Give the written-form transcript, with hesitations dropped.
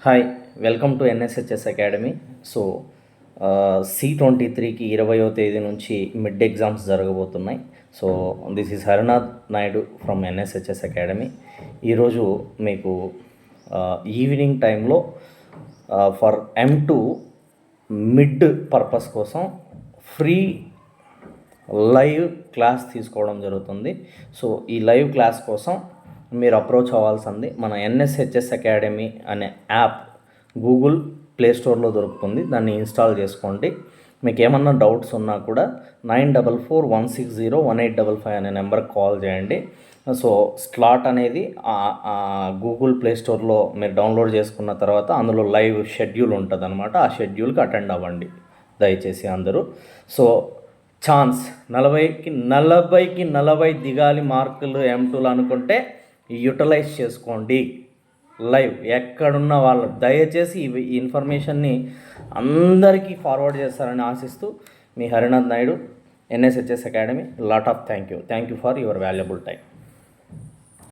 Hi, welcome to NSHS academy. So C23కి 20వ తేదీ నుంచి మిడ్ ఎగ్జామ్స్ జరగబోతున్నాయి. So this is Harinath Naidu from NSHS academy. ఈరోజు మీకు ఈవినింగ్ టైంలో ఫర్ M2 మిడ్ పర్పస్ కోసం ఫ్రీ లైవ్ క్లాస్ తీసుకోవడం జరుగుతుంది. సో ఈ లైవ్ క్లాస్ కోసం మీరు అప్రోచ్ అవ్వాల్సింది మన ఎన్ఎస్హెచ్ఎస్ అకాడమీ అనే యాప్ గూగుల్ ప్లే స్టోర్లో దొరుకుతుంది. దాన్ని ఇన్స్టాల్ చేసుకోండి. మీకు ఏమన్నా డౌట్స్ ఉన్నా కూడా 9441601855 అనే నెంబర్కి కాల్ చేయండి. సో స్లాట్ అనేది గూగుల్ ప్లే స్టోర్లో మీరు డౌన్లోడ్ చేసుకున్న తర్వాత అందులో లైవ్ షెడ్యూల్ ఉంటుంది అనమాట. ఆ షెడ్యూల్కి అటెండ్ అవ్వండి దయచేసి అందరూ. సో ఛాన్స్ 40కి 40 దిగాలి మార్కులు M2లో అనుకుంటే యూటిలైజ్ చేసుకోండి. లైవ్ ఎక్కడున్న వాళ్ళు దయచేసి ఈ ఇన్ఫర్మేషన్ని అందరికీ ఫార్వర్డ్ చేస్తారని ఆశిస్తూ మీ Harinath Naidu, NSHS academy. Lot of thank you for your valuable time.